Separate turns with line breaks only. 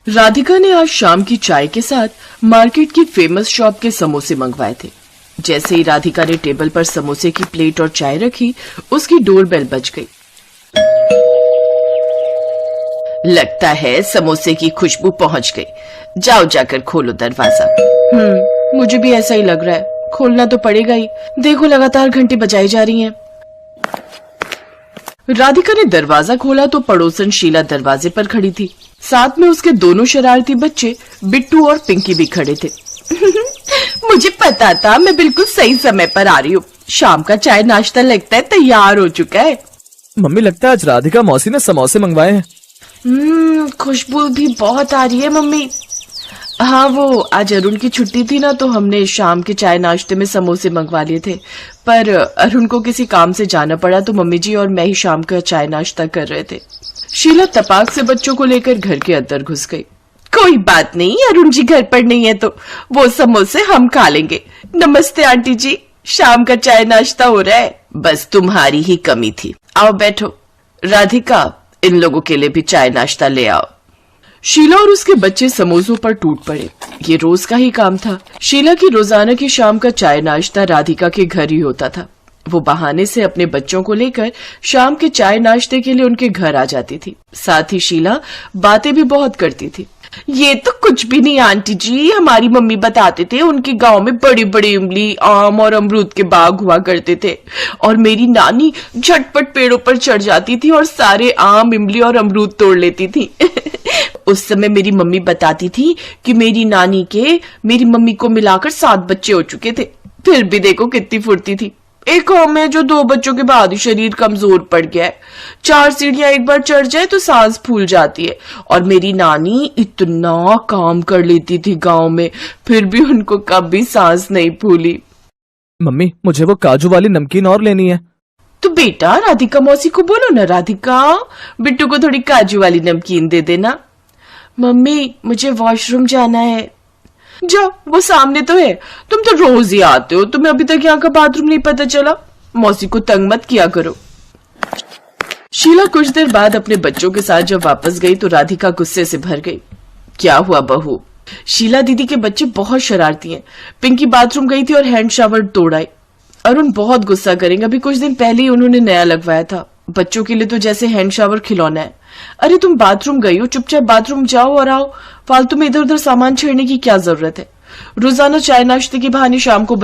राधिका ने आज शाम की चाय के साथ मार्केट की फेमस शॉप के समोसे मंगवाए थे। जैसे ही राधिका ने टेबल पर समोसे की प्लेट और चाय रखी, उसकी डोरबेल बज गई। लगता है समोसे की खुशबू पहुंच गई। जाओ जाकर खोलो दरवाजा। मुझे भी ऐसा ही लग रहा है, खोलना तो पड़ेगा ही। देखो लगातार घंटी बजाई जा रही हैं। राधिका ने दरवाजा खोला तो पड़ोसन शीला दरवाजे पर खड़ी थी। साथ में उसके दोनों शरारती बच्चे बिट्टू और पिंकी भी खड़े थे। मुझे पता था, मैं बिल्कुल सही समय पर आ रही हूँ। शाम का चाय नाश्ता लगता है तैयार हो चुका है।
मम्मी, लगता है आज राधिका मौसी ने समोसे मंगवाए हैं।
खुशबू भी बहुत आ रही है मम्मी। हाँ, वो आज अरुण की छुट्टी थी ना, तो हमने शाम के चाय नाश्ते में समोसे मंगवा लिए थे। पर अरुण को किसी काम से जाना पड़ा तो मम्मी जी और मैं ही शाम का चाय नाश्ता कर रहे थे। शीला तपाक से बच्चों को लेकर घर के अंदर घुस गई। कोई बात नहीं, अरुण जी घर पर नहीं है तो वो समोसे हम खा लेंगे। नमस्ते आंटी जी, शाम का चाय नाश्ता हो रहा है। बस तुम्हारी ही कमी थी। आओ बैठो। राधिका, इन लोगों के लिए भी चाय नाश्ता ले आओ। शीला और उसके बच्चे समोसों पर टूट पड़े। ये रोज का ही काम था। शीला की रोजाना की शाम का चाय नाश्ता राधिका के घर ही होता था। वो बहाने से अपने बच्चों को लेकर शाम के चाय नाश्ते के लिए उनके घर आ जाती थी। साथ ही शीला बातें भी बहुत करती थी। ये तो कुछ भी नहीं आंटी जी, हमारी मम्मी बताते थे उनके गांव में बड़ी बड़ी इमली, आम और अमरूद के बाग हुआ करते थे और मेरी नानी झटपट पेड़ों पर चढ़ जाती थी और सारे आम, इमली और अमरूद तोड़ लेती थी। उस समय मेरी मम्मी बताती थी कि मेरी नानी के मेरी मम्मी को मिलाकर 7 बच्चे हो चुके थे। फिर भी देखो कितनी फुर्ती थी। एक हम है जो 2 बच्चों के बाद ही शरीर कमजोर पड़ गया है। 4 सीढ़ियां एक बार चढ़ जाए तो सांस फूल जाती है। और मेरी नानी इतना काम कर लेती थी गांव में, फिर भी उनको कभी सांस नहीं फूली।
मम्मी, मुझे वो काजू वाली नमकीन और लेनी है।
तो बेटा राधिका मौसी को बोलो ना, राधिका बिट्टू को थोड़ी काजू वाली नमकीन दे देना। मम्मी, मुझे वॉशरूम जाना है। जाओ, वो सामने तो है। तुम तो रोज ही आते हो, तुम्हें अभी तक यहाँ का बाथरूम नहीं पता चला। मौसी को तंग मत किया करो। शीला कुछ देर बाद अपने बच्चों के साथ जब वापस गई तो राधिका गुस्से से भर गई। क्या हुआ बहू? शीला दीदी के बच्चे बहुत शरारती हैं। पिंकी बाथरूम गई थी और हैंड शावर तोड़ आई। अरुण बहुत गुस्सा करेंगे, अभी कुछ दिन पहले ही उन्होंने नया लगवाया था। बच्चों के लिए तो जैसे हैंड शावर खिलौना है। अरे तुम बाथरूम गई हो, चुपचाप बाथरूम जाओ और आओ। फालतू में इधर उधर सामान छेड़ने की क्या जरूरत है? रोजाना चाय नाश्ते के बहाने शाम को